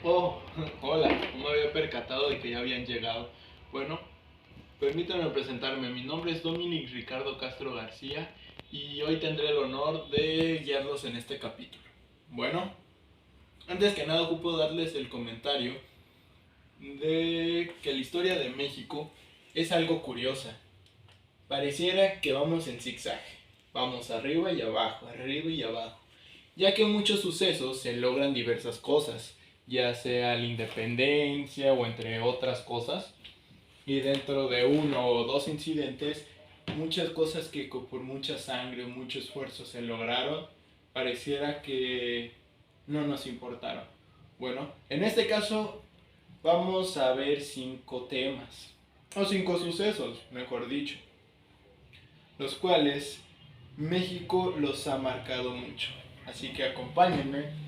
Oh, hola, no me había percatado de que ya habían llegado. Bueno, permítanme presentarme. Mi nombre es Dominic Ricardo Castro García y hoy tendré el honor de guiarlos en este capítulo. Bueno, antes que nada ocupo darles el comentario de que la historia de México es algo curiosa. Pareciera que vamos en zigzag. Vamos arriba y abajo, ya que muchos sucesos se logran diversas cosas, ya sea la independencia o entre otras cosas, y dentro de uno o dos incidentes, muchas cosas que por mucha sangre, mucho esfuerzo se lograron, pareciera que no nos importaron. Bueno, en este caso vamos a ver 5 temas, o 5 sucesos, mejor dicho, los cuales México los ha marcado mucho. Así que acompáñenme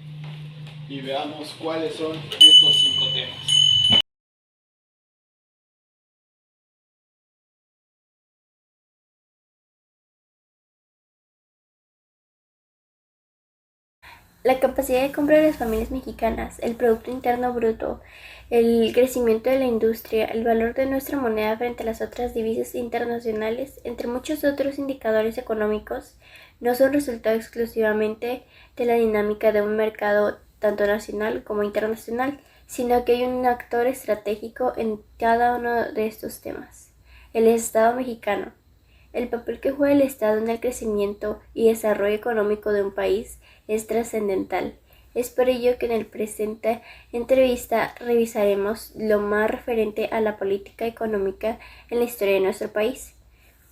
y veamos cuáles son estos 5 temas. La capacidad de compra de las familias mexicanas, el Producto Interno Bruto, el crecimiento de la industria, el valor de nuestra moneda frente a las otras divisas internacionales, entre muchos otros indicadores económicos, no son resultado exclusivamente de la dinámica de un mercado tanto nacional como internacional, sino que hay un actor estratégico en cada uno de estos temas. El Estado mexicano. El papel que juega el Estado en el crecimiento y desarrollo económico de un país es trascendental. Es por ello que en el presente entrevista revisaremos lo más referente a la política económica en la historia de nuestro país.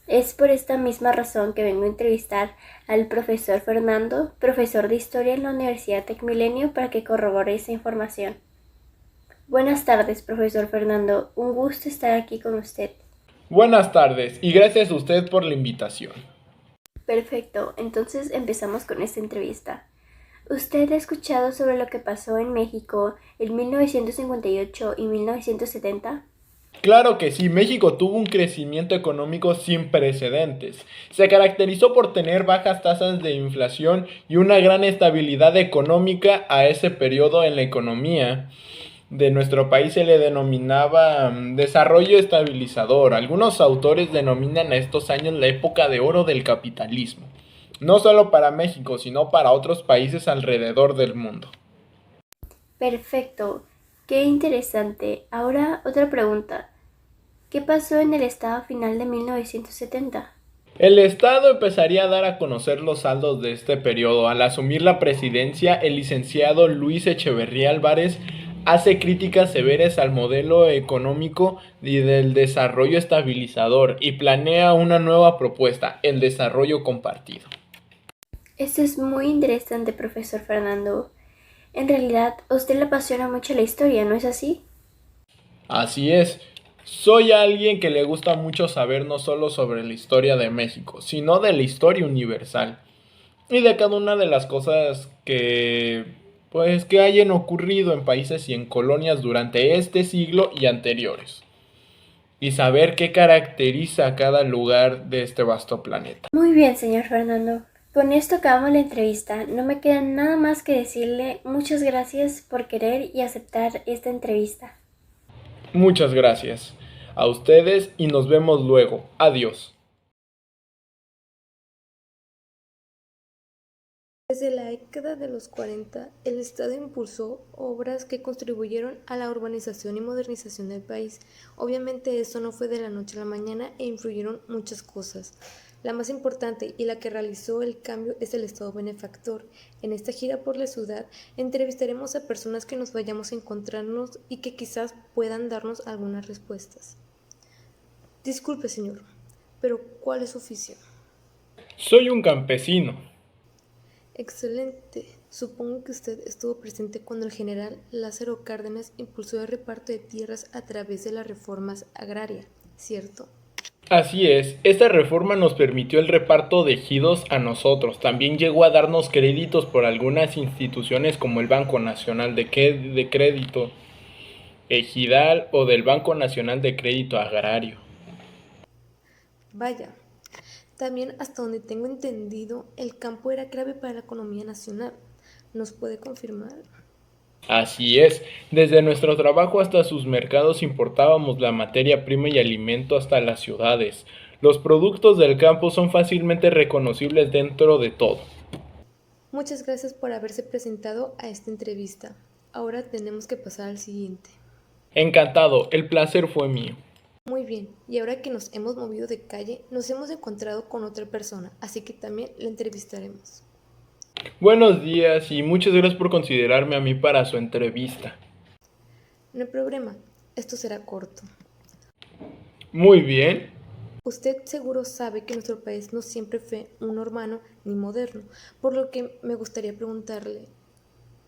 Es por esta misma razón que vengo a entrevistar al profesor Fernando, profesor de Historia en la Universidad Tecmilenio, para que corrobore esa información. Buenas tardes, profesor Fernando. Un gusto estar aquí con usted. Buenas tardes y gracias a usted por la invitación. Perfecto, entonces empezamos con esta entrevista. ¿Usted ha escuchado sobre lo que pasó en México en 1958 y 1970? Claro que sí, México tuvo un crecimiento económico sin precedentes. Se caracterizó por tener bajas tasas de inflación y una gran estabilidad económica. A ese periodo en la economía de nuestro país se le denominaba desarrollo estabilizador. Algunos autores denominan a estos años la época de oro del capitalismo, no solo para México, sino para otros países alrededor del mundo. Perfecto, qué interesante. Ahora otra pregunta. ¿Qué pasó en el estado final de 1970? El Estado empezaría a dar a conocer los saldos de este periodo. Al asumir la presidencia, el licenciado Luis Echeverría Álvarez hace críticas severas al modelo económico y del desarrollo estabilizador y planea una nueva propuesta, el desarrollo compartido. Esto es muy interesante, profesor Fernando. En realidad, a usted le apasiona mucho la historia, ¿no es así? Así es, soy alguien que le gusta mucho saber no solo sobre la historia de México, sino de la historia universal y de cada una de las cosas que hayan ocurrido en países y en colonias durante este siglo y anteriores, y saber qué caracteriza a cada lugar de este vasto planeta. Muy bien, señor Fernando. Con esto acabamos la entrevista. No me queda nada más que decirle muchas gracias por querer y aceptar esta entrevista. Muchas gracias a ustedes y nos vemos luego. Adiós. Desde la década de los 40, el Estado impulsó obras que contribuyeron a la urbanización y modernización del país. Obviamente esto no fue de la noche a la mañana e influyeron muchas cosas. La más importante y la que realizó el cambio es el Estado benefactor. En esta gira por la ciudad entrevistaremos a personas que nos vayamos a encontrarnos y que quizás puedan darnos algunas respuestas. Disculpe, señor, pero ¿cuál es su oficio? Soy un campesino. Excelente. Supongo que usted estuvo presente cuando el general Lázaro Cárdenas impulsó el reparto de tierras a través de las reformas agrarias, ¿cierto? Así es, esta reforma nos permitió el reparto de ejidos a nosotros. También llegó a darnos créditos por algunas instituciones como el Banco Nacional de Crédito Ejidal o del Banco Nacional de Crédito Agrario. Vaya. También, hasta donde tengo entendido, el campo era clave para la economía nacional. ¿Nos puede confirmar? Así es, desde nuestro trabajo hasta sus mercados importábamos la materia prima y alimento hasta las ciudades. Los productos del campo son fácilmente reconocibles dentro de todo. Muchas gracias por haberse presentado a esta entrevista. Ahora tenemos que pasar al siguiente. Encantado, el placer fue mío. Muy bien, y ahora que nos hemos movido de calle, nos hemos encontrado con otra persona, así que también la entrevistaremos. Buenos días y muchas gracias por considerarme a mí para su entrevista. No hay problema, esto será corto. Muy bien. Usted seguro sabe que nuestro país no siempre fue uno urbano ni moderno, por lo que me gustaría preguntarle,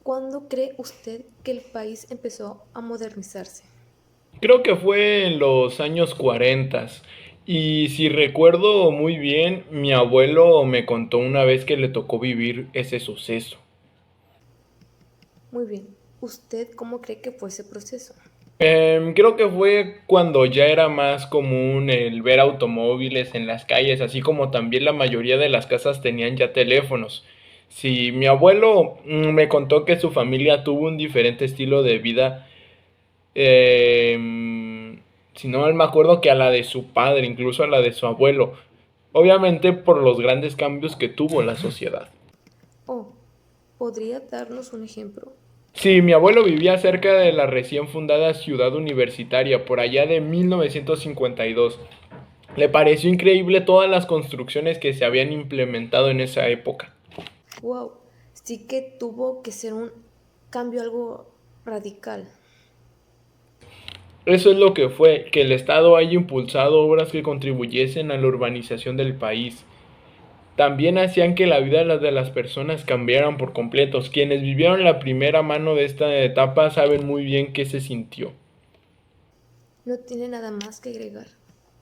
¿cuándo cree usted que el país empezó a modernizarse? Creo que fue en los años 40 y si recuerdo muy bien, mi abuelo me contó una vez que le tocó vivir ese suceso. Muy bien, ¿usted cómo cree que fue ese proceso? Creo que fue cuando ya era más común el ver automóviles en las calles, así como también la mayoría de las casas tenían ya teléfonos. Sí, mi abuelo me contó que su familia tuvo un diferente estilo de vida, si no mal me acuerdo que a la de su padre, incluso a la de su abuelo, obviamente por los grandes cambios que tuvo la sociedad. Oh, ¿podría darnos un ejemplo? Sí, mi abuelo vivía cerca de la recién fundada ciudad universitaria, por allá de 1952. Le pareció increíble todas las construcciones que se habían implementado en esa época. Wow, sí que tuvo que ser un cambio algo radical. Eso es lo que fue, que el Estado haya impulsado obras que contribuyesen a la urbanización del país. También hacían que la vida de las personas cambiaran por completos. Quienes vivieron la primera mano de esta etapa saben muy bien qué se sintió. No tiene nada más que agregar.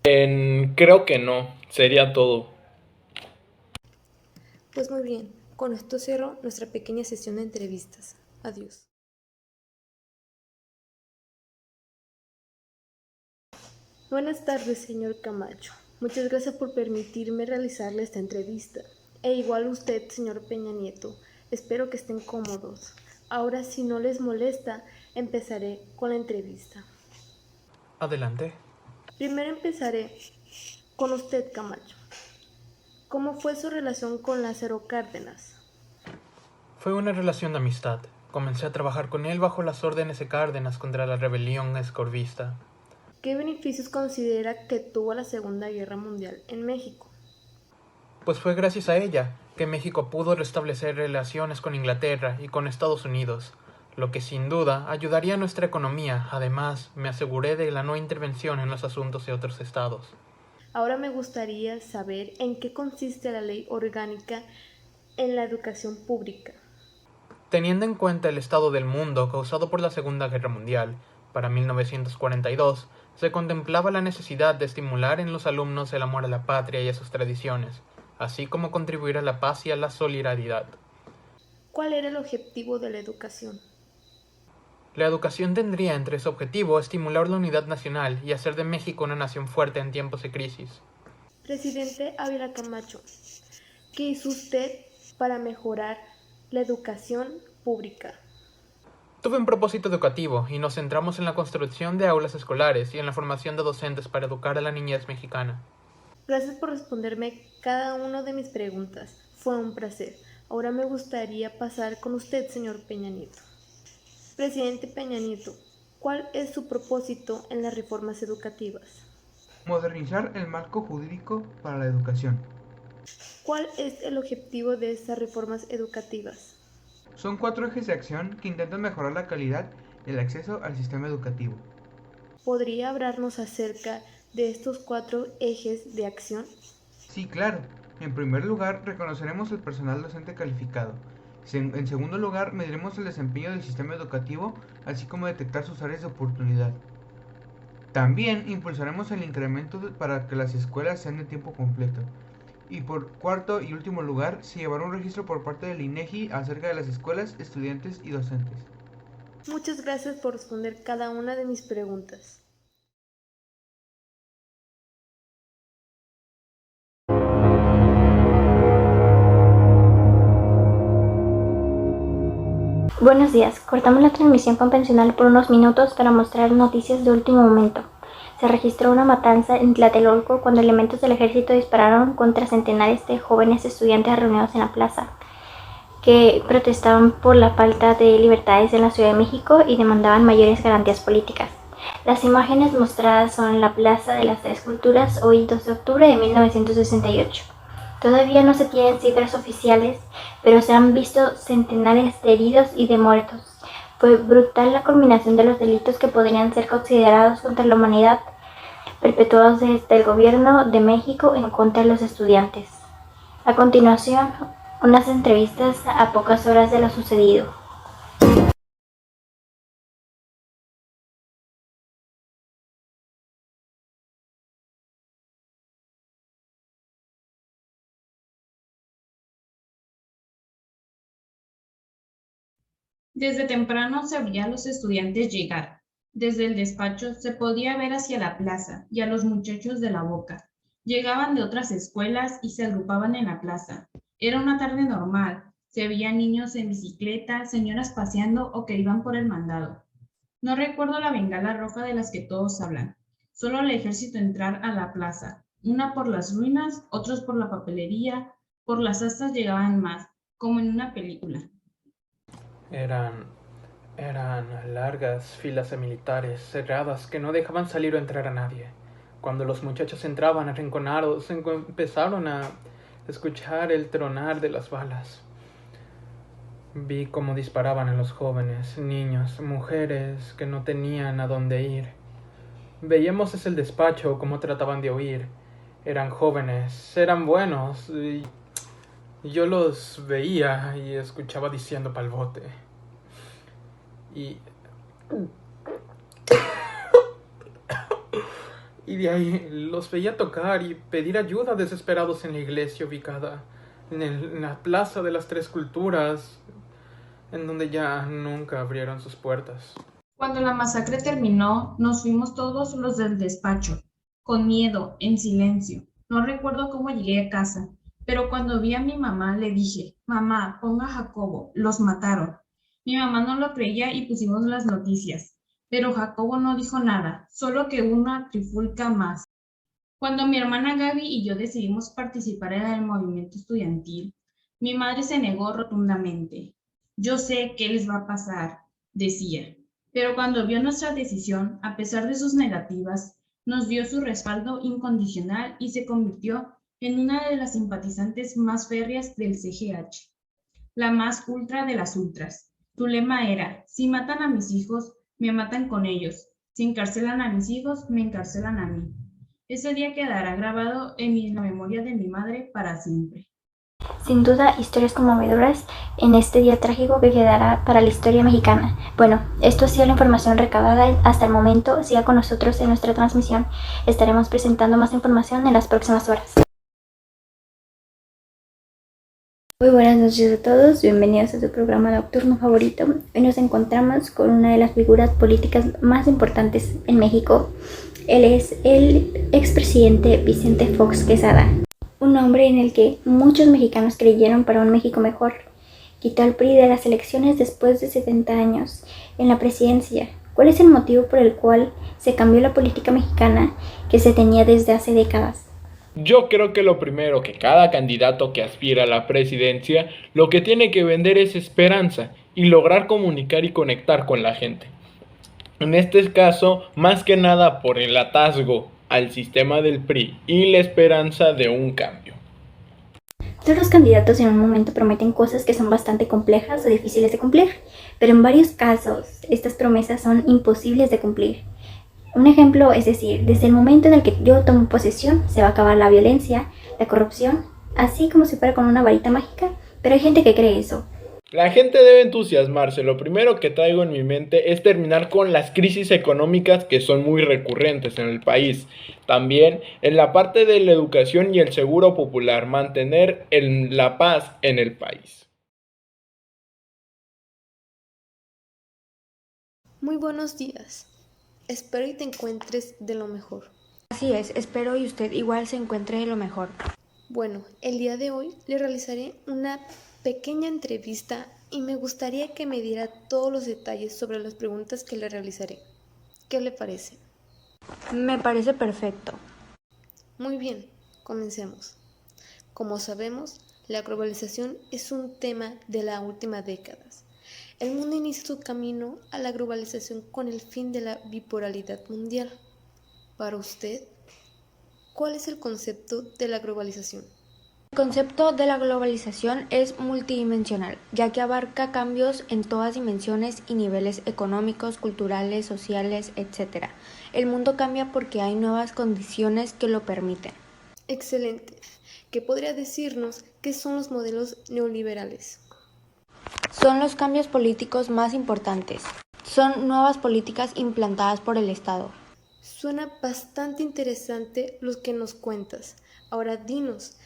Creo que no, sería todo. Pues muy bien, con esto cierro nuestra pequeña sesión de entrevistas. Adiós. Buenas tardes, señor Camacho. Muchas gracias por permitirme realizarle esta entrevista. E igual usted, señor Peña Nieto. Espero que estén cómodos. Ahora, si no les molesta, empezaré con la entrevista. Adelante. Primero empezaré con usted, Camacho. ¿Cómo fue su relación con Lázaro Cárdenas? Fue una relación de amistad. Comencé a trabajar con él bajo las órdenes de Cárdenas contra la rebelión escorvista. ¿Qué beneficios considera que tuvo la Segunda Guerra Mundial en México? Pues fue gracias a ella que México pudo restablecer relaciones con Inglaterra y con Estados Unidos, lo que sin duda ayudaría a nuestra economía. Además, me aseguré de la no intervención en los asuntos de otros estados. Ahora me gustaría saber en qué consiste la ley orgánica en la educación pública. Teniendo en cuenta el estado del mundo causado por la Segunda Guerra Mundial, para 1942 se contemplaba la necesidad de estimular en los alumnos el amor a la patria y a sus tradiciones, así como contribuir a la paz y a la solidaridad. ¿Cuál era el objetivo de la educación? La educación tendría entre su objetivo estimular la unidad nacional y hacer de México una nación fuerte en tiempos de crisis. Presidente Ávila Camacho, ¿qué hizo usted para mejorar la educación pública? Tuve un propósito educativo y nos centramos en la construcción de aulas escolares y en la formación de docentes para educar a la niñez mexicana. Gracias por responderme cada una de mis preguntas. Fue un placer. Ahora me gustaría pasar con usted, señor Peña Nieto. Presidente Peña Nieto, ¿cuál es su propósito en las reformas educativas? Modernizar el marco jurídico para la educación. ¿Cuál es el objetivo de estas reformas educativas? Son 4 ejes de acción que intentan mejorar la calidad y el acceso al sistema educativo. ¿Podría hablarnos acerca de estos 4 ejes de acción? Sí, claro. En primer lugar, reconoceremos el personal docente calificado. En segundo lugar, mediremos el desempeño del sistema educativo, así como detectar sus áreas de oportunidad. También impulsaremos el incremento para que las escuelas sean de tiempo completo. Y por cuarto y último lugar, se llevará un registro por parte del INEGI acerca de las escuelas, estudiantes y docentes. Muchas gracias por responder cada una de mis preguntas. Buenos días. Cortamos la transmisión convencional por unos minutos para mostrar noticias de último momento. Se registró una matanza en Tlatelolco cuando elementos del ejército dispararon contra centenares de jóvenes estudiantes reunidos en la plaza, que protestaban por la falta de libertades en la Ciudad de México y demandaban mayores garantías políticas. Las imágenes mostradas son la Plaza de las Tres Culturas, hoy 2 de octubre de 1968. Todavía no se tienen cifras oficiales, pero se han visto centenares de heridos y de muertos. Fue brutal la culminación de los delitos que podrían ser considerados contra la humanidad, perpetuados desde el gobierno de México en contra de los estudiantes. A continuación, unas entrevistas a pocas horas de lo sucedido. Desde temprano se veía a los estudiantes llegar. Desde el despacho se podía ver hacia la plaza y a los muchachos de la Boca. Llegaban de otras escuelas y se agrupaban en la plaza. Era una tarde normal. Se veían niños en bicicleta, señoras paseando o que iban por el mandado. No recuerdo la bengala roja de las que todos hablan. Solo el ejército entrar a la plaza. Una por las ruinas, otros por la papelería, por las astas llegaban más, como en una película. Eran largas filas de militares cerradas que no dejaban salir o entrar a nadie. Cuando los muchachos entraban arrinconados, empezaron a escuchar el tronar de las balas. Vi cómo disparaban a los jóvenes, niños, mujeres que no tenían a dónde ir. Veíamos desde el despacho cómo trataban de huir. Eran jóvenes, eran buenos, y yo los veía y escuchaba diciendo pa'l bote. Y de ahí los veía tocar y pedir ayuda desesperados en la iglesia ubicada en la Plaza de las Tres Culturas, en donde ya nunca abrieron sus puertas. Cuando la masacre terminó, nos fuimos todos los del despacho, con miedo, en silencio. No recuerdo cómo llegué a casa, pero cuando vi a mi mamá le dije, mamá, ponga a Jacobo, los mataron. Mi mamá no lo creía y pusimos las noticias, pero Jacobo no dijo nada, solo que una trifulca más. Cuando mi hermana Gaby y yo decidimos participar en el movimiento estudiantil, mi madre se negó rotundamente. Yo sé qué les va a pasar, decía, pero cuando vio nuestra decisión, a pesar de sus negativas, nos dio su respaldo incondicional y se convirtió en una de las simpatizantes más férreas del CGH, la más ultra de las ultras. Su lema era, si matan a mis hijos, me matan con ellos. Si encarcelan a mis hijos, me encarcelan a mí. Ese día quedará grabado en la memoria de mi madre para siempre. Sin duda, historias conmovedoras en este día trágico que quedará para la historia mexicana. Bueno, esto ha sido la información recabada hasta el momento. Siga con nosotros en nuestra transmisión. Estaremos presentando más información en las próximas horas. Muy buenas noches a todos, bienvenidos a su programa nocturno favorito. Hoy nos encontramos con una de las figuras políticas más importantes en México. Él es el expresidente Vicente Fox Quesada, un hombre en el que muchos mexicanos creyeron para un México mejor. Quitó al PRI de las elecciones después de 70 años en la presidencia. ¿Cuál es el motivo por el cual se cambió la política mexicana que se tenía desde hace décadas? Yo creo que lo primero que cada candidato que aspira a la presidencia lo que tiene que vender es esperanza y lograr comunicar y conectar con la gente. En este caso, más que nada por el atasgo al sistema del PRI y la esperanza de un cambio. Todos los candidatos en un momento prometen cosas que son bastante complejas o difíciles de cumplir, pero en varios casos estas promesas son imposibles de cumplir. Un ejemplo es decir, desde el momento en el que yo tomo posesión se va a acabar la violencia, la corrupción, así como si fuera con una varita mágica, pero hay gente que cree eso. La gente debe entusiasmarse. Lo primero que traigo en mi mente es terminar con las crisis económicas que son muy recurrentes en el país. También en la parte de la educación y el seguro popular, mantener la paz en el país. Muy buenos días. Espero y te encuentres de lo mejor. Así es, espero y usted igual se encuentre de lo mejor. Bueno, el día de hoy le realizaré una pequeña entrevista y me gustaría que me diera todos los detalles sobre las preguntas que le realizaré. ¿Qué le parece? Me parece perfecto. Muy bien, comencemos. Como sabemos, la globalización es un tema de la última década. El mundo inicia su camino a la globalización con el fin de la bipolaridad mundial. Para usted, ¿cuál es el concepto de la globalización? El concepto de la globalización es multidimensional, ya que abarca cambios en todas dimensiones y niveles económicos, culturales, sociales, etc. El mundo cambia porque hay nuevas condiciones que lo permiten. Excelente. ¿Qué podría decirnos qué son los modelos neoliberales? Son los cambios políticos más importantes. Son nuevas políticas implantadas por el Estado. Suena bastante interesante lo que nos cuentas. Ahora dinos,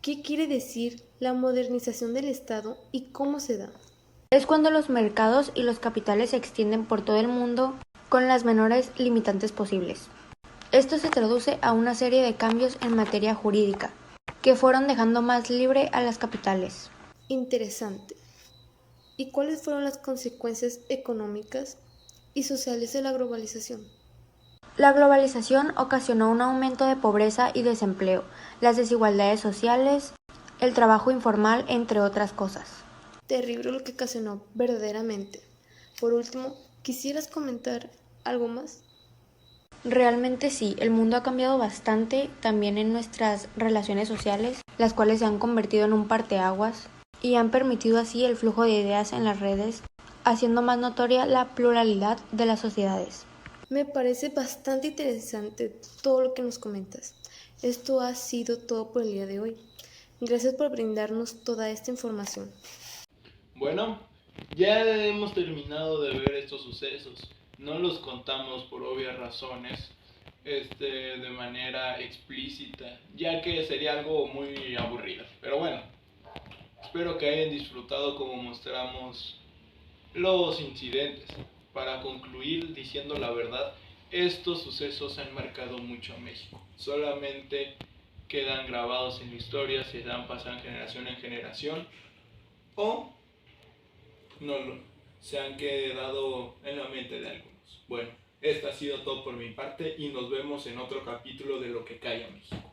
¿qué quiere decir la modernización del Estado y cómo se da? Es cuando los mercados y los capitales se extienden por todo el mundo con las menores limitantes posibles. Esto se traduce a una serie de cambios en materia jurídica, que fueron dejando más libre a las capitales. Interesante. ¿Y cuáles fueron las consecuencias económicas y sociales de la globalización? La globalización ocasionó un aumento de pobreza y desempleo, las desigualdades sociales, el trabajo informal, entre otras cosas. Terrible lo que ocasionó verdaderamente. Por último, ¿quisieras comentar algo más? Realmente sí, el mundo ha cambiado bastante también en nuestras relaciones sociales, las cuales se han convertido en un parteaguas y han permitido así el flujo de ideas en las redes, haciendo más notoria la pluralidad de las sociedades. Me parece bastante interesante todo lo que nos comentas. Esto ha sido todo por el día de hoy. Gracias por brindarnos toda esta información. Bueno, ya hemos terminado de ver estos sucesos. No los contamos por obvias razones, de manera explícita, ya que sería algo muy aburrido. Pero bueno, espero que hayan disfrutado como mostramos los incidentes. Para concluir diciendo la verdad, estos sucesos han marcado mucho a México. Solamente quedan grabados en la historia, se dan pasan generación en generación o no se han quedado en la mente de algunos. Bueno, esto ha sido todo por mi parte y nos vemos en otro capítulo de Lo que calla México.